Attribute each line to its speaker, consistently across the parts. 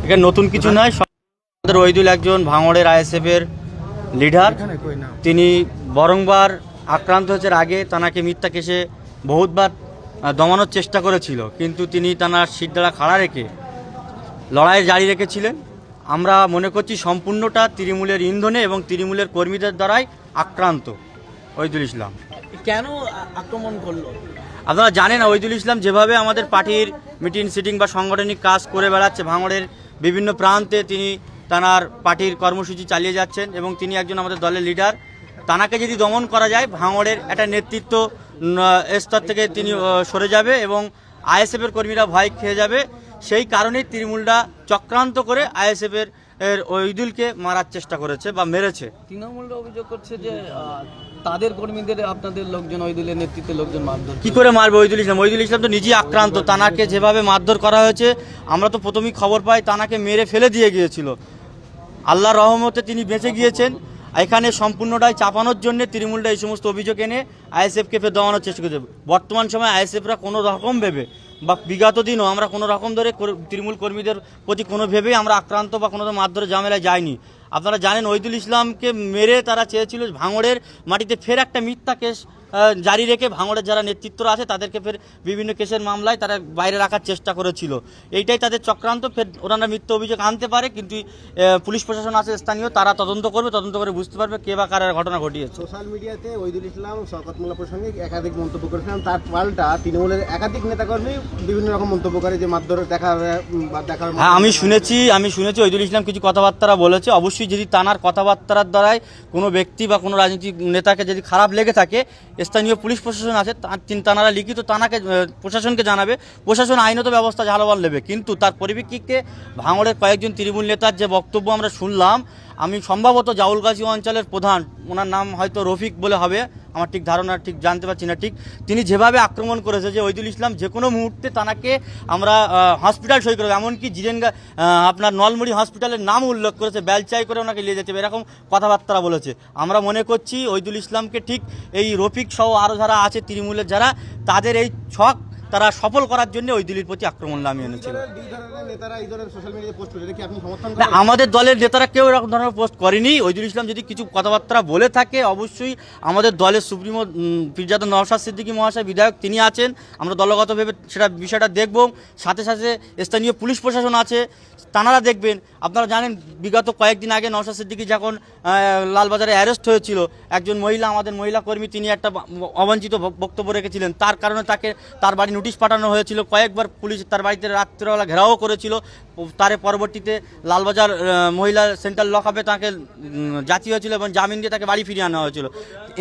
Speaker 1: এখানে নতুন কিছু নয়। আমাদের ওইদুল একজন ভাঙড়ের আইএসএফ এর লিডার। তিনি বরংবার আক্রান্ত হয়েছে আগে তানাকে মিথ্যা কেসে বহুতবার দমানোর চেষ্টা করেছিল, কিন্তু তিনি তানার শিরদাঁড়া খাড়া রেখে লড়াই জারি রেখেছিলেন। আমরা মনে করছি সম্পূর্ণটা তৃণমূলের ইন্ধনে এবং তৃণমূলের কর্মীদের দ্বারাই আক্রান্ত ওইদুল ইসলাম।
Speaker 2: কেন আক্রমণ করলো?
Speaker 1: আপনারা জানেন ওইদুল ইসলাম যেভাবে আমাদের পার্টির মিটিং সিটিং বা সাংগঠনিক কাজ করে বেড়াচ্ছে, ভাঙড়ের বিভিন্ন প্রান্তে তিনি তানার পার্টির কর্মসূচি চালিয়ে যাচ্ছেন এবং তিনি একজন আমাদের দলের লিডার। তানাকে যদি দমন করা যায় ভাঙড়ের একটা নেতৃত্ব স্তর থেকে তিনি সরে যাবে এবং আইএসএফের কর্মীরা ভয় খেয়ে যাবে। সেই কারণেই তৃণমূলরা চক্রান্ত করে আইএসএফের ওইদুলকে মারার চেষ্টা করেছে বা মেরেছে।
Speaker 2: তৃণমূলরা অভিযোগ করছে যে তাদের কর্মীদের আপনাদের লোকজন ওইদুলের নেতৃত্বে লোকজন মারধর।
Speaker 1: কি করে মারবে ওইদুল ইসলাম? ওইদুল ইসলাম তো নিজেই আক্রান্ত। তানাকে যেভাবে মারধর করা হয়েছে আমরা তো প্রথমেই খবর পাই তানাকে মেরে ফেলে দিয়ে গিয়েছিল। আল্লাহর রহমতে তিনি বেঁচে গিয়েছেন। এখানে সম্পূর্ণটাই চাপানোর জন্য তৃণমূলরা এই সমস্ত অভিযোগ এনে আইএসএফকে ফের দমানোর চেষ্টা করছে। বর্তমান সময়ে আইএসএফরা কোনো রকম ভেবে বা বিগত দিনও আমরা কোনো রকম ধরে তৃণমূল কর্মীদের প্রতি কোনো ভেবেই আমরা আক্রান্ত বা কোনো মারধরে ঝামেলায় যাইনি। আপনারা জানেন ওইদুল ইসলামকে মেরে তারা চেয়েছিল ভাঙড়ের মাটিতে ফের একটা মিথ্যা কেস জারি রেখে ভাঙড়ের যারা নেতৃত্বরা আছে তাদেরকে ফের বিভিন্ন কেসের মামলায় তারা বাইরে রাখার চেষ্টা করেছিল। এইটাই তাদের চক্রান্ত। ফের ওনারা মিথ্যা অভিযোগ আনতে পারে, কিন্তু পুলিশ প্রশাসন আছে স্থানীয়, তারা তদন্ত করবে, তদন্ত করে বুঝতে পারবে কে বা কার ঘটনা ঘটিয়েছে।
Speaker 3: সোশ্যাল মিডিয়াতে ওইদুল ইসলাম শওকত মোল্লা প্রসঙ্গে একাধিক মন্তব্য করেছিলেন, তার পাল্টা তৃণমূলের একাধিক নেতাকর্মী বিভিন্ন রকম মন্তব্য করে যে মারধর দেখার।
Speaker 1: হ্যাঁ, আমি শুনেছি ওইদুল ইসলাম কিছু কথাবার্তা বলেছে। অবশ্যই যদি তানার কথাবার্তার দ্বারাই কোনো ব্যক্তি বা কোনো রাজনৈতিক নেতাকে যদি খারাপ লেগে থাকে, স্থানীয় পুলিশ প্রশাসন আছে তানারা লিখিত তানাকে প্রশাসনকে জানাবে, প্রশাসন আইনত ব্যবস্থা ঝালবার নেবে। কিন্তু তার পরিপ্রেক্ষিতে ভাঙড়ের কয়েকজন তৃণমূল নেতার যে বক্তব্য আমরা শুনলাম, আমি সম্ভবত জাউলগাছি অঞ্চলের প্রধান, ওনার নাম হয়তো রফিক বলে হবে, আমার ঠিক ধারণা ঠিক জানতে পারছি না ঠিক, তিনি যেভাবে আক্রমণ করেছে যে ওইদুল ইসলাম যে কোনো মুহূর্তে তানাকে আমরা হসপিটাল সই করবো, এমনকি জিরেনগা আপনার নলমুড়ি হসপিটালের নাম উল্লেখ করেছে, বেলচাই করে ওনাকে নিয়ে যেতে হবে, এরকম কথাবার্তা বলেছে। আমরা মনে করছি ওইদুল ইসলামকে ঠিক এই রফিক সহ আরও যারা আছে তৃণমূলের যারা, তাদের এই ছক তারা সফল করার জন্য ওইদুলির প্রতি আক্রমণ নামিয়ে এনেছিল। আমাদের দলের নেতারা কেউ এরকম ধরনের পোস্ট করেনি। ওইদুল ইসলাম যদি কিছু কথাবার্তা বলে থাকে, অবশ্যই আমাদের দলের সুপ্রিমো পীরজাদা নওশাদ সিদ্দিকী মহাশয় বিধায়ক তিনি আছেন, আমরা দলগতভাবে বিষয়টা দেখব। সাথে সাথে স্থানীয় পুলিশ প্রশাসন আছে, তাঁরা দেখবেন। আপনারা জানেন বিগত কয়েকদিন আগে নওশাদ সিদ্দিকী যখন লালবাজারে অ্যারেস্ট হয়েছিল, একজন মহিলা, আমাদের মহিলা কর্মী, তিনি একটা অবাঞ্ছিত বক্তব্য রেখেছিলেন, তার কারণে তার বাড়ি নোটিশ পাঠানো হয়েছিল। কয়েকবার পুলিশ তার বাড়িতে রাত্রেবেলা ঘেরাও করেছিল। তার পরবর্তীতে লালবাজার মহিলা সেন্ট্রাল লকআপে তাকে জাতি হয়েছিল এবং জামিন দিয়ে তাকে বাড়ি ফিরিয়ে আনা হয়েছিল।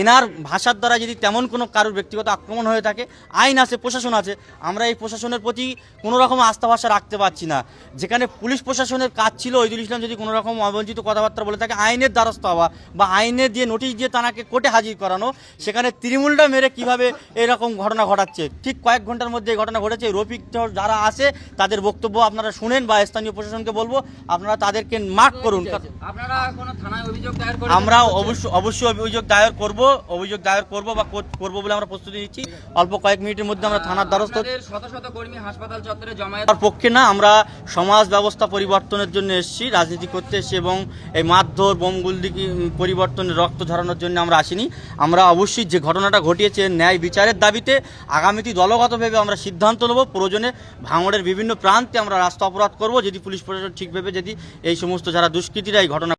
Speaker 1: এনার ভাষার দ্বারা যদি তেমন কোনো কারোর ব্যক্তিগত আক্রমণ হয়ে থাকে, আইন আছে, প্রশাসন আছে, আমরা এই প্রশাসনের প্রতি কোনো রকম আস্থা ভরসা রাখতে পারছি না। যেখানে পুলিশ প্রশাসনের কাজ ছিল ওইদুল ইসলাম যদি কোনো রকম অবঞ্চিত কথাবার্তা বলে থাকে, আইনের দ্বারস্থ হওয়া বা আইনে দিয়ে নোটিশ দিয়ে তাকে কোর্টে হাজির করানো, সেখানে তৃণমূলটা মেরে কিভাবে এরকম ঘটনা ঘটাচ্ছে। ঠিক কয়েক ঘন্টার মধ্যে এই ঘটনা ঘটেছে। রফিক যারা আছে তাদের বক্তব্য আপনারা শুনেন বা স্থানীয় প্রশাসনকে বলবো আপনারা তাদেরকে মার্ক করুন। আমরা অবশ্যই অভিযোগ দায়ের করব বা করব বলে আমরা প্রস্তুতি নিচ্ছি। অল্প কয়েক মিনিটের মধ্যে আমরা থানার দ্বারস্থ। তার পক্ষে না, আমরা সমাজ ব্যবস্থা পরিবর্তনের জন্য এসেছি, রাজনীতি করতে এসেছি এবং এই মারধর বোমগুলদিকে পরিবর্তনের রক্ত ঝরানোর জন্য আমরা আসিনি। আমরা অবশ্যই যে ঘটনাটা ঘটিয়েছে ন্যায় বিচারের দাবিতে আগামীতে দলগতভাবে আমরা সিদ্ধান্ত নেব। প্রয়োজনে ভাঙড়ের বিভিন্ন প্রান্তে আমরা রাস্তা অবরোধ করব, যদি পুলিশ প্রশাসন ঠিকভাবে যদি এই সমস্ত যারা দুষ্কৃতীরা এই ঘটনা